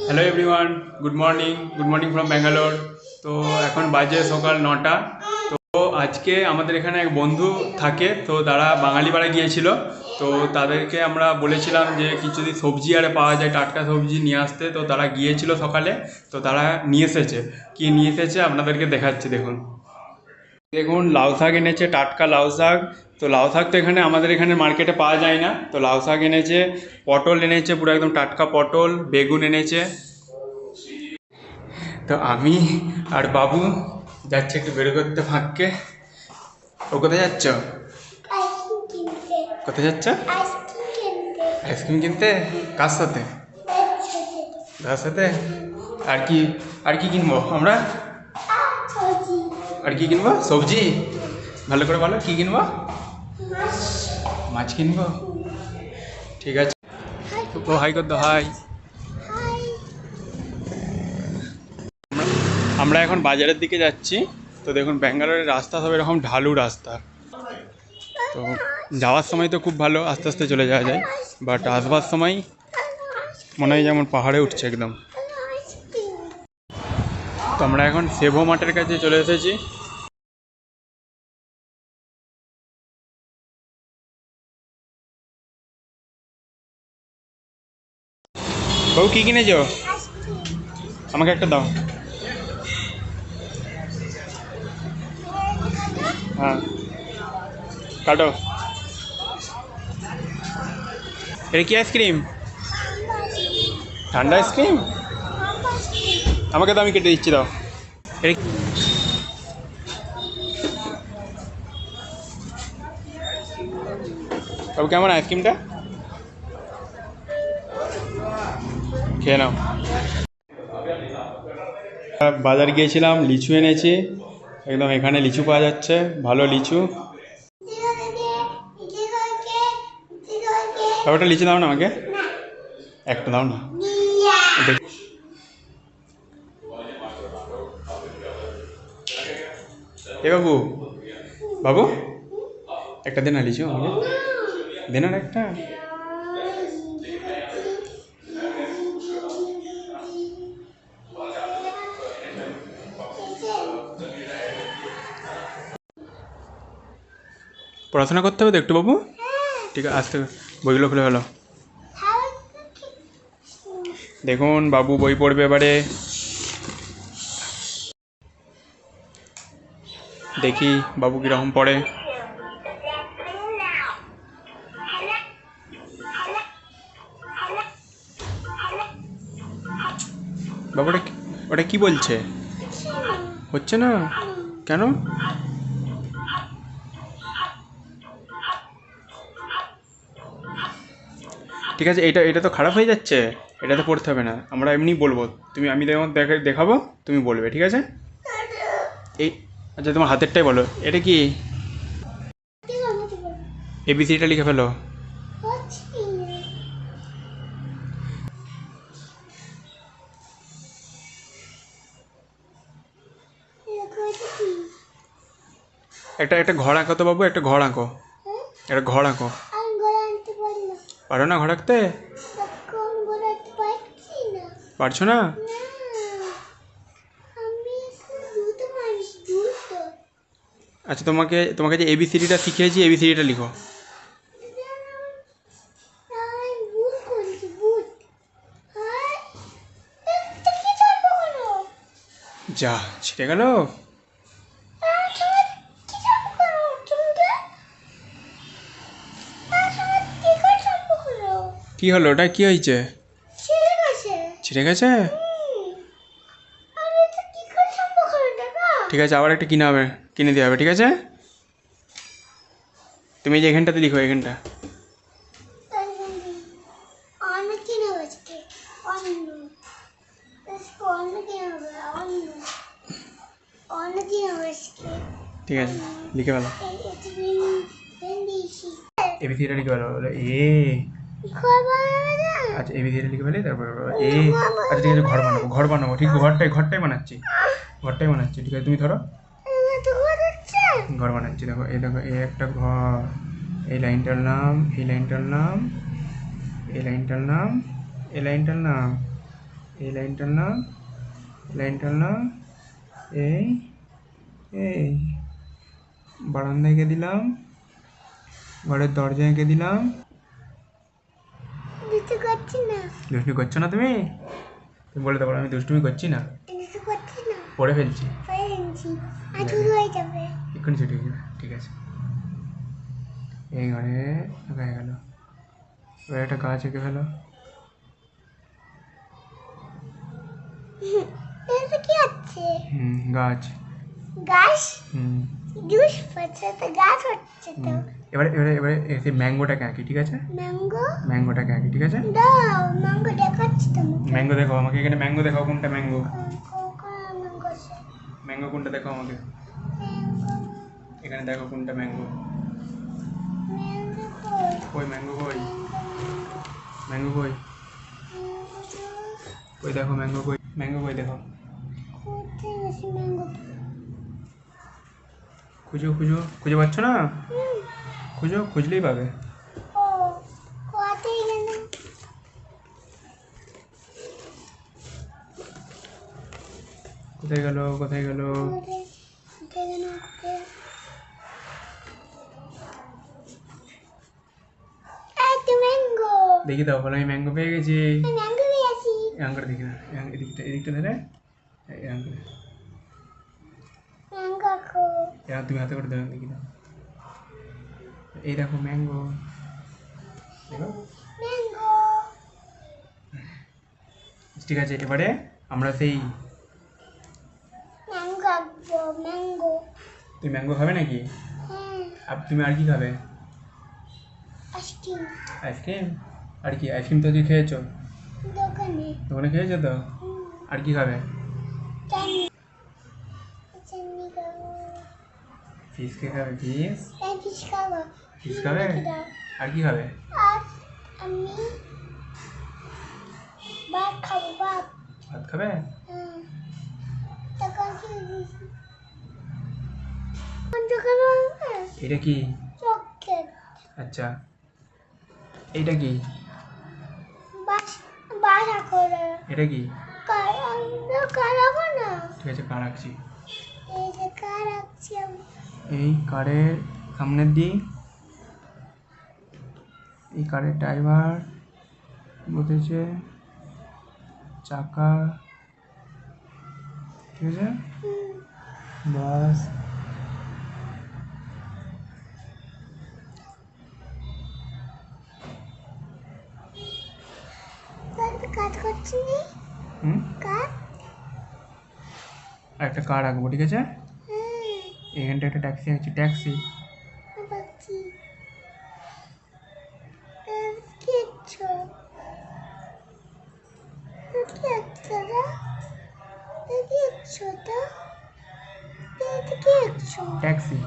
Hello everyone, good morning from Bangalore. তো এখন বাজে সকাল 9টা। তো আজকে আমাদের এখানে এক বন্ধু থাকে, তো তারা বাঙালি পাড়ায় গিয়েছিল। তো তাদেরকে আমরা বলেছিলাম যে কিছু যদি সবজি আরে পাওয়া যায়, টাটকা সবজি নিয়ে আসতে। তো তারা গিয়েছিল সকালে, তো তারা নিয়ে এসেছে। কি নিয়ে এসেছে আপনাদেরকে দেখাচ্ছি, দেখুন। দেখুন, লাউ শাক এনেছে, টাটকা লাউ শাক। তো লাউ শাক তো এখানে আমাদের এখানে মার্কেটে পাওয়া যায় না, তো লাউ শাক এনেছে। পটল এনেছে, পুরো একদম টাটকা পটল। বেগুন এনেছে। তো আমি আর বাবু যাচ্ছে একটু বের করতে ফাঁককে। ও কোথায় যাচ্ছ? কোথায় যাচ্ছ? আইসক্রিম কিনতে? কার সাথে? কার সাথে? আর কি, আর কি কিনবো আমরা? আর কি কিনবো? সবজি? ভালো করে বলো, কি কিনবো? মাছ কিনবো। ঠিক আছে। ও হাই কর দো, হাই। আমরা এখন বাজারের দিকে যাচ্ছি। তো দেখুন, ব্যাঙ্গালোরের রাস্তা সব এরকম ঢালু রাস্তা। তো যাওয়ার সময় তো খুব ভালো, আস্তে আস্তে চলে যাওয়া যায়। বাট আসবার সময় মনে হয় যেমন পাহাড়ে উঠছে একদম। তো আমরা এখন সেভো মাঠের কাছে চলে এসেছি। বাবু কী কিনেছ? আমাকে একটা দাও। হ্যাঁ, কাটো। এটা কি আইসক্রিম? ঠান্ডা আইসক্রিম? আমাকে তো, আমি কেটে দিচ্ছি, দাও। এটা বাবু কেমন আইসক্রিমটা? খেয়ে নাও। বাজার গিয়েছিলাম, লিচু এনেছি। একদম এখানে লিচু পাওয়া যাচ্ছে, ভালো লিচু। ওটা লিচু দাও না আমাকে, একটা দাও না। এ বাবু, বাবু একটা দে না লিচু আমাকে, দে না একটা। পড়াশোনা করতে হবে তো একটু বাবু। ঠিক আছে, আস্তে বইগুলো খুলে ফেলো। দেখুন, বাবু বই পড়বে এবারে। দেখি বাবু কীরকম পড়ে। বাবু ওটা কি বলছে? হচ্ছে না কেন? ঠিক আছে, এটা এটা তো খারাপ হয়ে যাচ্ছে। এটা তো পড়তে হবে না, আমরা এমনি বলবো। তুমি, আমি দেখাবো, তুমি বলবে, ঠিক আছে? এই, আচ্ছা তোমার হাতেরটাই বলো, এটা কি? এবিসিটা লিখে ফেলো। একটা একটা ঘর আঁকো তো বাবু, একটা ঘর আঁকো। একটা ঘর আঁকো। পারো না ঘর আঁকতে? পারছো না? আচ্ছা, তোমাকে তোমাকে যে এবিসিডিটা শিখিয়েছি, এবিসিডিটা লিখো। যা, ছিটে গেল। কি হলো, ওটা কি হয়েছে? ছিঁড়ে গেছে? ঠিক আছে, আবার একটা কিনে হবে, কিনে দেওয়া হবে, ঠিক আছে? তুমি এই যে এখানটাতে লিখো, এখানটা। ঠিক আছে, লিখে ফেলো। এবিসিটা লিখে ফেলো, বলো এ। আচ্ছা, এবিসিটা লিখে ফেলে তারপর এ। আচ্ছা ঠিক আছে, ঘর বানাবো, ঘর বানাবো, ঠিক ঘরটাই বানাচ্ছি, ঘরটাই বানাচ্ছি। ঠিক আছে, তুমি ধরো। ঘর বানাচ্ছি, দেখো, এই দেখো, এই একটা ঘর। এই লাইনটার নাম, এই লাইনটার নাম, এই লাইনটার নাম, এই লাইনটার নাম। এই লাইন টানলাম, এই এই বারান্দায় এঁকে দিলাম, ঘরের দরজায় এঁকে দিলাম। দুষ্টুমি করছো না তুমি? তুমি বলে দেবো আমি দুষ্টুমি করছি না, পড়ে ফেলছি, এক্ষুনি ছুটি হয়ে যাবে। ঠিক আছে, এই ঘরে হয়ে গেল। এবার একটা গাছ এঁকে ফেলো। গাছ এবারে এবারে এবারে সেই ম্যাঙ্গোটাকে আঁকি, ঠিক আছে? ম্যাঙ্গোটাকে আঁকি, ঠিক আছে? ম্যাঙ্গো দেখাও আমাকে, এখানে ম্যাঙ্গো দেখাও, কোনটা ম্যাঙ্গো? ম্যাঙ্গো কোনটা দেখাও আমাকে, এখানে দেখো কোনটা ম্যাঙ্গো। কই ম্যাঙ্গো, কই ম্যাঙ্গো, কই কই দেখো ম্যাঙ্গো, কই ম্যাঙ্গো, কই দেখো। খুঁজো খুঁজো, খুঁজে পাচ্ছ না? খুঁজো, খুঁজলেই পাবে। কোথায় গেল, কোথায় গেল? দেখি দাও, বলো আমি ম্যাঙ্গো পেয়ে গেছি। ম্যাঙ্গোটা দেখি না, এদিকটা এদিকটা ধরে এরকম করে, তুমি হাতে করে দেবে, দেখি দাও। এই দেখো ম্যাঙ্গো, দেখো। ঠিক আছে, এবারে আমরা সেই তুমি ম্যাঙ্গো খাবে নাকি? আর তুমি আর কি খাবে? আইসক্রিম। আর কি আইসক্রিম তো কি খেয়েছো? দোকানে খেয়েছো তো? আর কি খাবে? ফিশ কে খাবে? ফিশ খাবে। আর কি খাবে? ভাত খাবে। এটা কি? আচ্ছা, এইটা কি? এটা কি? ঠিক আছে, কার রাখছি। এই কারের সামনের দিক, এই কারের ড্রাইভার বসেছে, চাকা, ঠিক আছে, বাস। একটা কার আঁকবো, ঠিক আছে? এখানটা একটা ট্যাক্সি আছে, ট্যাক্সি। ট্যাক্সি।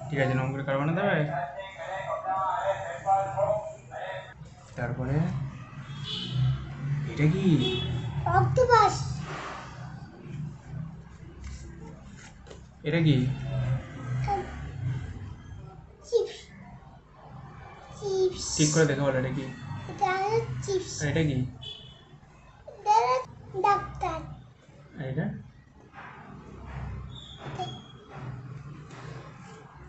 ঠিক আছে, নম করে কার বানাতে হবে। তারপরে এটা কি? অক্টোপাস। এটা কি? ঠিক করে দেখো, বলো এটা কি? এটা কি? ডাক্তার। এটা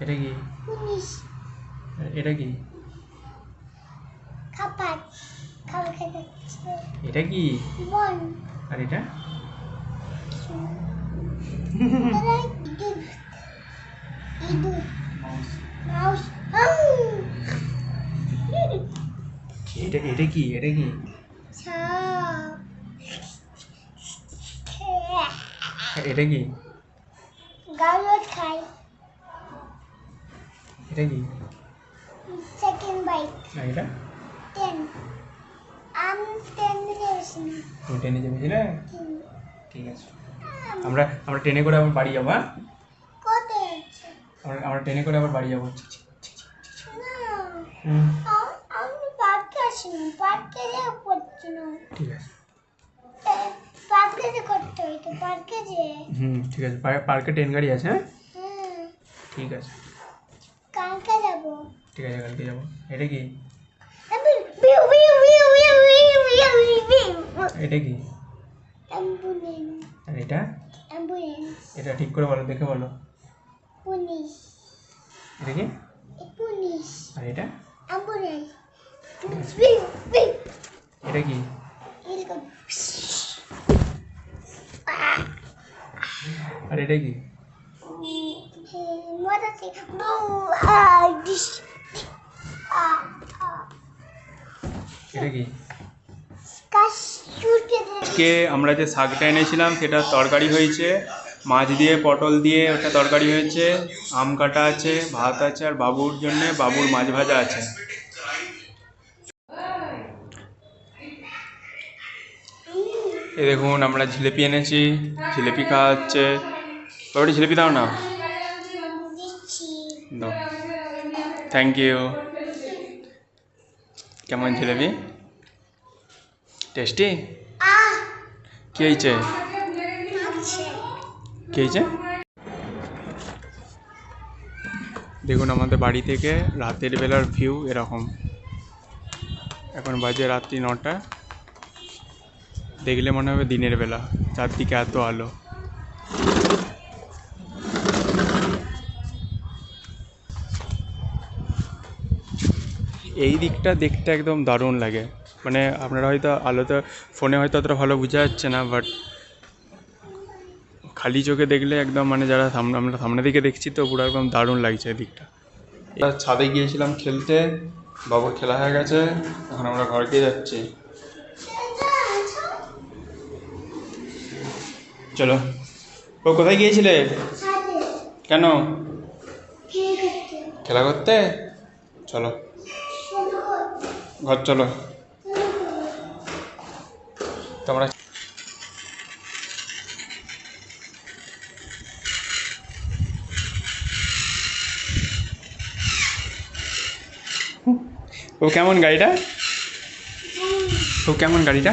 এটা কি? পুলিশ। এটা কি? খাবার, খাবার খেতে। এটা কি? বন। আর এটা? এটা এটা কি? এটা কি? এটা কি? গাউলত খাই। এটা কি? Second bike. আর এটা? ট্রেন। আমি ট্রেন নিয়ে আসিনি। তুমি ট্রেনে চেপেছিলে? ঠিক আছে, আমরা ট্রেনে করে আবার বাড়ি যাবো। হ্যাঁ, কোথায় যাচ্ছি? আমরা ট্রেনে করে আবার বাড়ি যাবো। আমি পার্কে আসিনি, পার্কে করছি না। ঠিক আছে, পার্কে যে করতে হইতো, পার্কে যে। ঠিক আছে, পার্কে ট্রেন গাড়ি আছে। হ্যাঁ, ঠিক আছে কালকে যাবো। ঠিক আছে কালকে যাবো। এটা কি এটা কি অ্যাম্বুলেন্স আর এটা অ্যাম্বুলেন্স এটা ঠিক করে বলো, দেখে বলো। পুলিশ এটা কি পুলিশ আর এটা অ্যাম্বুলেন্স এটা কি এরকম আর এটা কি এটা কি? আজকে আমরা যে শাকটা এনেছিলাম সেটা তরকারি হয়েছে, মাছ দিয়ে পটল দিয়ে ওটা তরকারি হয়েছে, আম কাটা আছে, ভাত আছে, আর বাবুর জন্য বাবুর মাছ ভাজা আছে। এই দেখুন আমরা জিলেপি এনেছি, জিলেপি খাওয়া হচ্ছে। কয়টি জিলেপি দাও না, দাও। Thank you. কেমন জিলেপি? টেস্টি? কি হয়েছে কি হয়েছে? দেখুন আমাদের বাড়ি থেকে রাতের বেলার ভিউ এরকম। এখন বাজে রাত্রি 9টা, দেখলে মনে হবে দিনের বেলা, চারদিকে এত আলো। এই দিকটা দেখতে একদম দারুণ লাগে, মানে আপনারা হয়তো আলোতে ফোনে হয়তো অতটা ভালো বোঝা যাচ্ছে না, বাট খালি চোখে দেখলে একদম মানে যারা আমরা সামনে দিকে দেখছি তো পুরো একদম দারুণ লাগছে এই দিকটা। ছাদে গিয়েছিলাম খেলতে, বাবুর খেলা হয়ে গেছে, এখন আমরা ঘরকে যাচ্ছি। চলো। ও কোথায় গিয়েছিলে? কেন? খেলা করতে? চলো ঘর চলো। তোমরা ও কেমন গাড়িটা? ও কেমন গাড়িটা?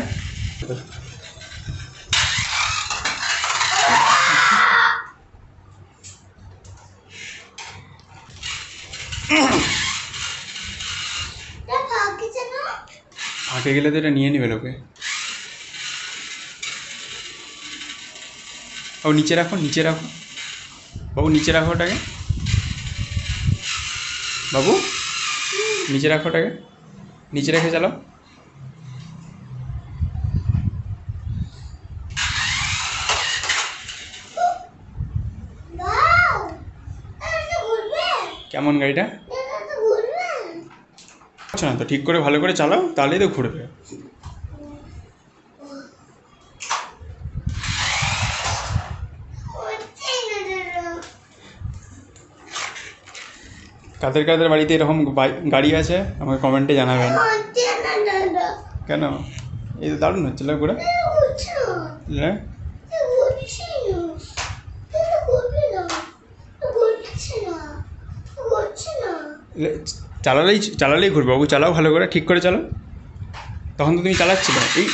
ফাঁকে গেলে তো এটা নিয়ে নেবে লোকে। ও নিচে রাখো, নিচে রাখো বাবু, নিচে রাখো ওটাকে বাবু, নিচে রাখো ওটাকে, নিচে রেখে চালাও। কেমন গাড়িটা? আচ্ছা না তো, ঠিক করে ভালো করে চালাও, তাহলেই তো ঘুরবে। কাদের কাদের বাড়িতে এরকম গাড়ি আছে আমাকে কমেন্টে জানাবেন। কেন? এই তো দারুণ হচ্ছে না ঘুরে। হ্যাঁ চালালেই ঘুরবে বাবু, চালাও ভালো করে, ঠিক করে চালাও। তখন তো তুমি চালাচ্ছিলে। এই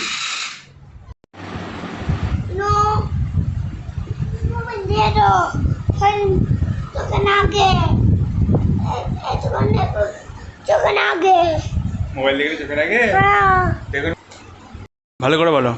মোবাইল দেখলে চোখের আগে দেখুন, ভালো করে বলো।